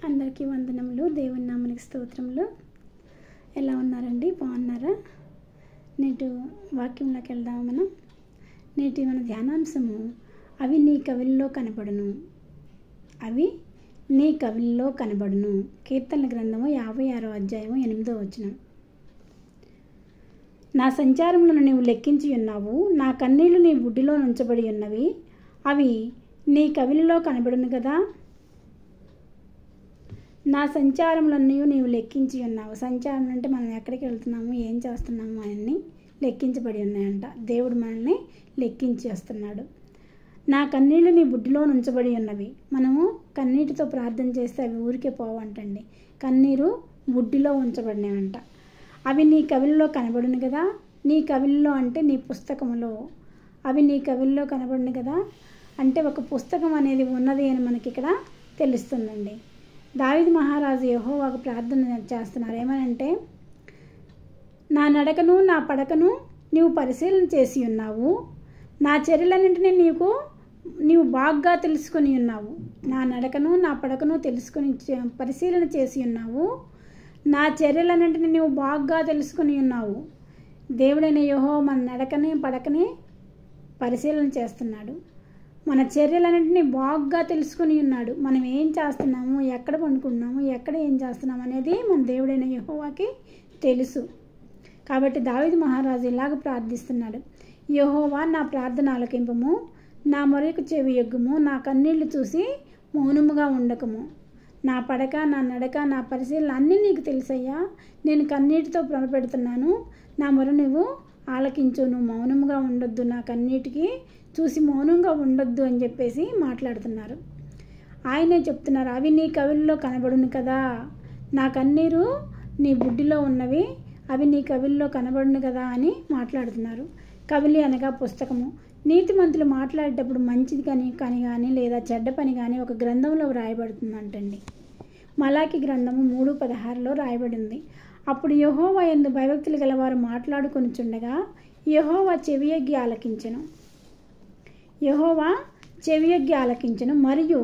అందరికీ వందనములు. దేవుని నామమునకు స్తోత్రములు. ఎలా ఉన్నారండి? బాగున్నారా? నేటి వాక్యంలోకి వెళ్దాము మనం. నేటి మన ధ్యానాంశము అవి నీ కవిల్లో కనబడును. అవి నీ కవిల్లో కనబడును. కీర్తనల గ్రంథము 56వ అధ్యాయము 8వ వచనం. నా సంచారములను నీవు లెక్కించి ఉన్నావు, నా కన్నీళ్లు నీ బుడ్డిలో నుంచబడి ఉన్నవి, అవి నీ కవిల్లో కనబడును కదా. నా సంచారములన్నీ నీవు లెక్కించి ఉన్నావు. సంచారం అంటే మనం ఎక్కడికి వెళ్తున్నాము, ఏం చేస్తున్నాము అన్నీ లెక్కించబడి ఉన్నాయంట. దేవుడు మనల్ని లెక్కించి వస్తున్నాడు. నా కన్నీళ్ళు నీ బుడ్డిలో నుంచబడి ఉన్నవి. మనము కన్నీటితో ప్రార్థన చేస్తే అవి ఊరికే పోవంటండి. కన్నీరు బుడ్డిలో ఉంచబడినవంట. అవి నీ కవిల్లో కనబడును కదా. నీ కవిల్లో అంటే నీ పుస్తకములో. అవి నీ కవిల్లో కనబడును కదా అంటే ఒక పుస్తకం అనేది ఉన్నది అని మనకి ఇక్కడ తెలుస్తుందండి. దావీదు మహారాజు యెహోవాకు ప్రార్థన చేస్తున్నారు. ఏమనంటే, నా నడకను నా పడకను నీవు పరిశీలన చేసి ఉన్నావు, నా చర్యలన్నింటినీ నీవు బాగా తెలుసుకొని ఉన్నావు. నా నడకను నా పడకను పరిశీలన చేసి ఉన్నావు, నా చర్యలన్నింటినీ నీవు బాగా తెలుసుకొని ఉన్నావు. దేవుడైన యెహోవా మన నడకని పడకని పరిశీలన చేస్తున్నాడు. మన చర్యలన్నింటినీ బాగా తెలుసుకొని ఉన్నాడు. మనం ఏం చేస్తున్నాము, ఎక్కడ పండుకుంటున్నాము, ఎక్కడ ఏం చేస్తున్నాము అనేది మన దేవుడైన యెహోవాకి తెలుసు. కాబట్టి దావీదు మహారాజు ఇలాగ ప్రార్థిస్తున్నాడు. యెహోవా, నా ప్రార్థన ఆలకింపము, నా మొరకు చెవి యొగ్గుము, నా కన్నీళ్లు చూసి మౌనముగా ఉండకము. నా పడక, నా నడక, నా పరిశీలన అన్నీ నీకు తెలుసయ్యా. నేను కన్నీటితో మొరపెడుతున్నాను, నా మొర నువ్వు ఆలకించు. నువ్వు మౌనముగా ఉండొద్దు, నా కన్నీటికి చూసి మౌనంగా ఉండొద్దు అని చెప్పేసి మాట్లాడుతున్నారు. ఆయనే చెప్తున్నారు, అవి నీ కవిల్లో కనబడును కదా. నా కన్నీరు నీ బుడ్డిలో ఉన్నవి, అవి నీ కవిల్లో కనబడును కదా అని మాట్లాడుతున్నారు. కవిలి అనగా పుస్తకము. నీతిమంతులు మాట్లాడేటప్పుడు మంచిది కానీ లేదా చెడ్డ పని కానీ ఒక గ్రంథంలో వ్రాయబడుతుందంటండి. మలాకి గ్రంథము 3:16లో రాయబడింది. అప్పుడు యెహోవా యందు భయభక్తులు గలవారు మాట్లాడుకొనుచుండగా యెహోవా చెవియొగ్గి ఆలకించెను. యెహోవా చెవియొగ్గి ఆలకించెను. మరియు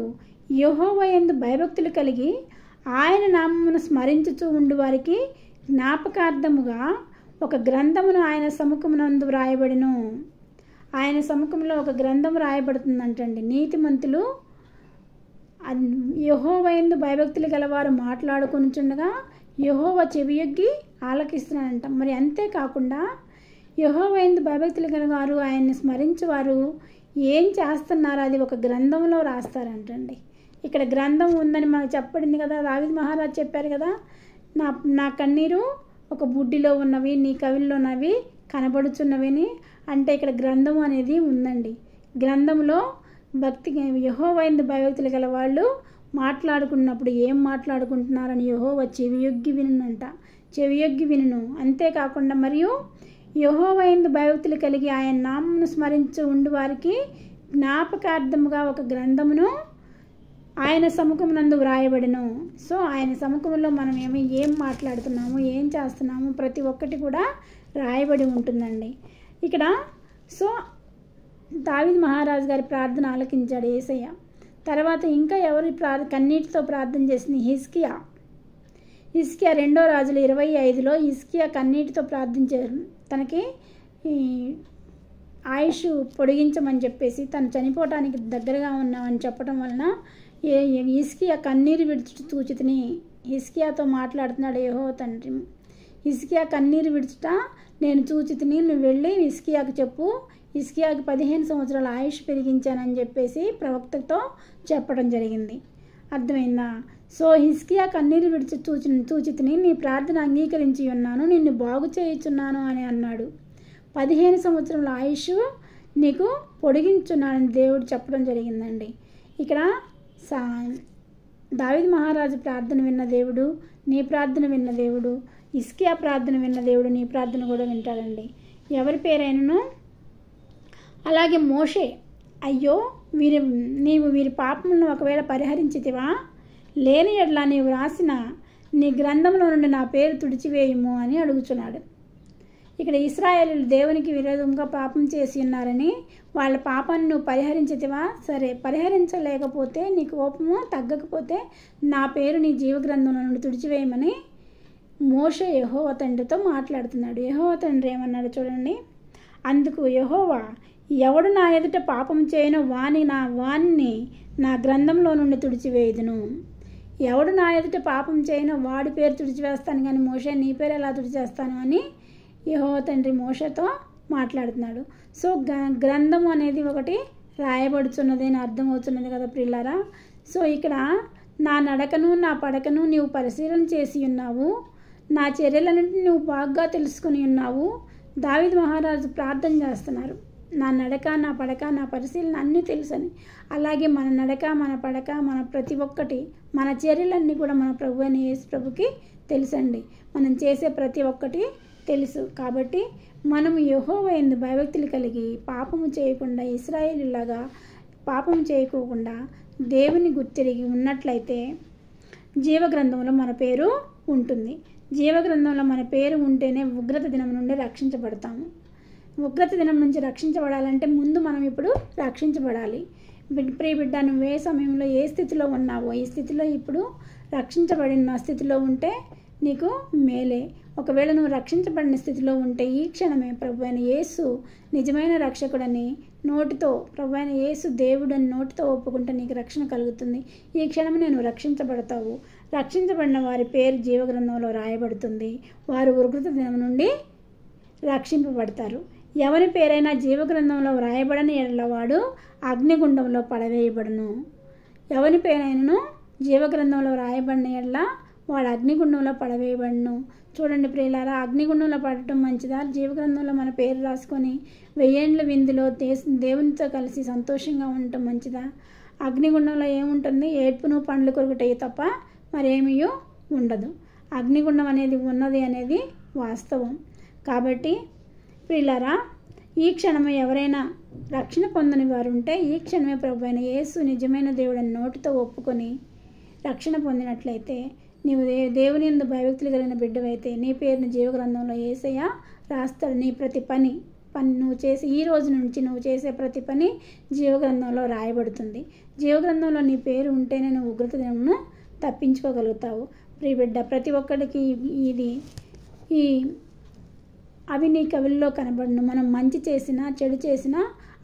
యెహోవా యందు భయభక్తులు కలిగి ఆయన నామమును స్మరించుచూ ఉండు వారికి జ్ఞాపకార్థముగా ఒక గ్రంథమును ఆయన సముఖమునందు వ్రాయబడిను. ఆయన సముఖంలో ఒక గ్రంథం రాయబడుతుందంటండి. నీతిమంతులు యెహోవా యందు భయభక్తులు గలవారు మాట్లాడుకొనుచుండగా యెహోవా చెవియొగ్గి ఆలకిస్తున్నాడంట. మరి అంతేకాకుండా యెహోవా యందు భయభక్తులు గలవారు ఆయన్ని స్మరించేవారు ఏం చేస్తున్నారు, అది ఒక గ్రంథంలో రాస్తారంటండి. ఇక్కడ గ్రంథం ఉందని మనకు చెప్పబడింది కదా. దావీదు మహారాజు చెప్పారు కదా, నా కన్నీరు ఒక బుడ్డిలో ఉన్నవి, నీ కవిల్లో ఉన్నవి కనబడుచున్నవి అంటే ఇక్కడ గ్రంథం అనేది ఉందండి. గ్రంథంలో యెహోవా యందు భయభక్తులు గల వాళ్ళు మాట్లాడుకున్నప్పుడు ఏం మాట్లాడుకుంటున్నారని యెహోవా చెవియొగ్గి వినునంట. చెవియొగ్గి వినును. అంతేకాకుండా మరియు యెహోవా యందు భయభక్తులు కలిగి ఆయన నామమును స్మరించు ఉండు వారికి జ్ఞాపకార్థముగా ఒక గ్రంథమును ఆయన సముఖమునందు వ్రాయబడిను. సో ఆయన సముఖంలో మనం ఏం మాట్లాడుతున్నాము, ఏం చేస్తున్నాము, ప్రతి ఒక్కటి కూడా రాయబడి ఉంటుందండి ఇక్కడ. సో దావీదు మహారాజు గారి ప్రార్థన ఆలకించాడు యేసయ్య. తర్వాత ఇంకా ఎవరి కన్నీటితో ప్రార్థన చేసింది? హిజ్కియా 2వ రాజులు 25లో హిజ్కియా కన్నీటితో ప్రార్థించారు. తనకి ఆయుష్ పొడిగించమని చెప్పేసి తను చనిపోవటానికి దగ్గరగా ఉన్నామని చెప్పడం వలన హిజ్కియా కన్నీరు విడుచుట చూచితిని. హిజ్కియాతో మాట్లాడుతున్నాడు యెహోవా తండ్రి. హిజ్కియా కన్నీరు విడుచుట నేను చూచితిని, నువ్వు వెళ్ళి హిజ్కియాకు చెప్పు, హిజ్కియాకి 15 సంవత్సరాల ఆయుష్ పెరిగించానని చెప్పేసి ప్రవక్తతో చెప్పడం జరిగింది. అర్థమైందా? సో హిజ్కియా కన్నీరు విడిచి చూచితిని, నీ ప్రార్థన అంగీకరించి ఉన్నాను, నిన్ను బాగు చేయుచున్నాను అని అన్నాడు. 15 సంవత్సరాల ఆయుష్ నీకు పొడిగించున్నానని దేవుడు చెప్పడం జరిగిందండి. ఇక్కడ దావీదు మహారాజు ప్రార్థన విన్న దేవుడు, నీ ప్రార్థన విన్న దేవుడు, హిజ్కియా ప్రార్థన విన్న దేవుడు నీ ప్రార్థన కూడా వింటాడండి. ఎవరి పేరైనను. అలాగే మోషే, అయ్యో నీవు వీరి పాపములను ఒకవేళ పరిహరించితివా, లేని ఎడ్లా నీవు రాసిన నీ గ్రంథంలో నుండి నా పేరు తుడిచివేయుము అని అడుగుచున్నాడు. ఇక్కడ ఇశ్రాయేలీయులు దేవునికి విరోధంగా పాపం చేసి ఉన్నారని వాళ్ళ పాపాన్ని నువ్వు పరిహరించతివా? సరే, పరిహరించలేకపోతే నీ కోపము తగ్గకపోతే నా పేరు నీ జీవగ్రంథంలో నుండి తుడిచివేయమని మోషే యెహోవా తండ్రితో మాట్లాడుతున్నాడు. యెహోవా తండ్రి ఏమన్నాడు చూడండి. అందుకు యెహోవా, ఎవడు నా ఎదుట పాపం చేయనో వాణ్ణి నా గ్రంథంలో నుండి తుడిచివేయుదును. ఎవడు నా ఎదుట పాపం చేయనో వాడి పేరు తుడిచివేస్తాను, కానీ మోషే నీ పేరు ఎలా తుడిచేస్తాను అని యెహోవా తండ్రి మోషేతో మాట్లాడుతున్నాడు. సో గ్రంథం అనేది ఒకటి రాయబడుచున్నది అని అర్థమవుతున్నది కదా ప్రియులారా. సో ఇక్కడ నా నడకను నా పడకను నీవు పరిశీలన చేసి ఉన్నావు, నా చర్యలన్నింటినీ నువ్వు బాగా తెలుసుకుని ఉన్నావు. దావీదు మహారాజు ప్రార్థన చేస్తున్నారు, నా నడక నా పడక నా పరిశీలన అన్నీ తెలుసని. అలాగే మన నడక మన పడక మన ప్రతి ఒక్కటి మన చర్యలన్నీ కూడా మన ప్రభు అయిన యేసు ప్రభుకి తెలుసండి. మనం చేసే ప్రతి ఒక్కటి తెలుసు. కాబట్టి మనము యెహోవా యందు భయభక్తులు కలిగి పాపము చేయకుండా ఇశ్రాయేలులాగా పాపము చేయకోకుండా దేవుని గుర్తిరిగి ఉన్నట్లయితే జీవగ్రంథంలో మన పేరు ఉంటుంది. జీవగ్రంథంలో మన పేరు ఉంటేనే ఉగ్రత దినం నుండి రక్షించబడతాము. ఉగ్రత దినం నుంచి రక్షించబడాలంటే ముందు మనం ఇప్పుడు రక్షించబడాలి. ప్రియ బిడ్డ, నువ్వు ఏ సమయంలో ఏ స్థితిలో ఉన్నావో ఈ స్థితిలో ఇప్పుడు రక్షించబడిన స్థితిలో ఉంటే నీకు మేలే. ఒకవేళ నువ్వు రక్షించబడిన స్థితిలో ఉంటే ఈ క్షణమే ప్రభు అయిన యేసు నిజమైన రక్షకుడని నోటితో, ప్రభు అయిన యేసు దేవుడని నోటితో ఒప్పుకుంటే నీకు రక్షణ కలుగుతుంది. ఈ క్షణమే నేను రక్షించబడతావు. రక్షించబడిన వారి పేరు జీవగ్రంథంలో రాయబడుతుంది. వారు ఉగ్రత దినం నుండి రక్షింపబడతారు. ఎవరి పేరైనా జీవగ్రంథంలో వ్రాయబడని ఎడలవాడు అగ్నిగుండంలో పడవేయబడును. ఎవరి పేరైనను జీవగ్రంథంలో వ్రాయబడిన ఎడల వాడు అగ్నిగుండంలో పడవేయబడును. చూడండి ప్రియులారా, అగ్నిగుండంలో పడటం మంచిదా? జీవగ్రంథంలో మన పేరు రాసుకొని 1000 ఏండ్ల విందులో దేవునితో కలిసి సంతోషంగా ఉండటం మంచిదా? అగ్నిగుండంలో ఏముంటుంది? ఏడ్పును పండ్లు కొరుకుటయ్యి తప్ప మరేమీ ఉండదు. అగ్నిగుండం అనేది ఉన్నది అనేది వాస్తవం. కాబట్టి ప్రియులారా, ఈ క్షణమే ఎవరైనా రక్షణ పొందని వారు ఉంటే ఈ క్షణమే ప్రభు అయిన యేసు నిజమైన దేవుడని నోటితో ఒప్పుకొని రక్షణ పొందినట్లయితే నీవు దేవుని యందు భయభక్తులు కలిగిన బిడ్డవైతే నీ పేరుని జీవగ్రంథంలో యేసయ్య రాస్తాడు. నీ ప్రతి పని నువ్వు చేసి ఈ రోజు నుంచి నువ్వు చేసే ప్రతి పని జీవగ్రంథంలో రాయబడుతుంది. జీవగ్రంథంలో నీ పేరు ఉంటేనే నువ్వు ఉగ్రత దినమును తప్పించుకోగలుగుతావు. ప్రియ బిడ్డ, ప్రతి ఒక్కడికి ఈ అవి నీ కవిల్లో కనబడును. మనం మంచి చేసినా చెడు చేసినా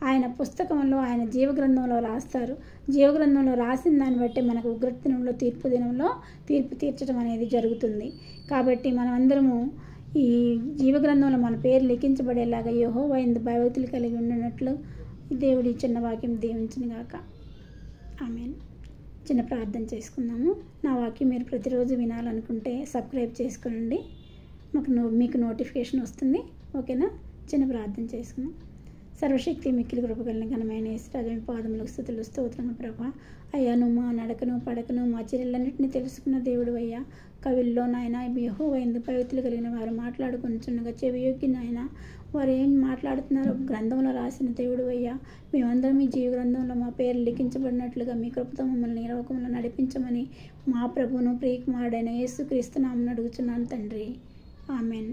ఆయన పుస్తకంలో ఆయన జీవగ్రంథంలో రాస్తారు. జీవగ్రంథంలో రాసిన దాన్ని బట్టి మనకు ఉగ్రత దినంలో తీర్పు తీర్చడం అనేది జరుగుతుంది. కాబట్టి మనం అందరము ఈ జీవగ్రంథంలో మన పేరు లిఖించబడేలాగా యెహోవా యందు భయభక్తులు కలిగి ఉండినట్లు దేవుడి చిన్న వాక్యం దీవించును గాక. ఆమేన్. చిన్న ప్రార్థన చేసుకుందాము. నా వాక్యం మీరు ప్రతిరోజు వినాలనుకుంటే సబ్స్క్రైబ్ చేసుకోండి, మీకు నోటిఫికేషన్ వస్తుంది. ఓకేనా? చిన్న ప్రార్థన చేసుకుందాం. సర్వశక్తి మిక్కిలి కృపగలిగిన ఘనమైన యేసురాజు పాదములకు స్తుతులు స్తోత్రములు ప్రభా. అయ్యా, నువ్వు మా నడకను పడకను మా చర్యలన్నింటినీ తెలుసుకున్న దేవుడు అయ్యా. కవిల్లో నాయన యెహోవా యందు భయభక్తులు కలిగిన వారు మాట్లాడుకొనిచుండగా చెవియొగ్గి నాయన వారు ఏం మాట్లాడుతున్నారో గ్రంథంలో రాసిన దేవుడు అయ్యా. మేమందరం మీ జీవ గ్రంథంలో మా పేర్లు లిఖించబడినట్లుగా మీ కృపతో మమ్మల్ని ఈ లోకంలో నడిపించమని మా ప్రభువును ప్రియకుమారుడైన యేసుక్రీస్తు నామమున అడుగుచున్నాను తండ్రి. ఆమెన్.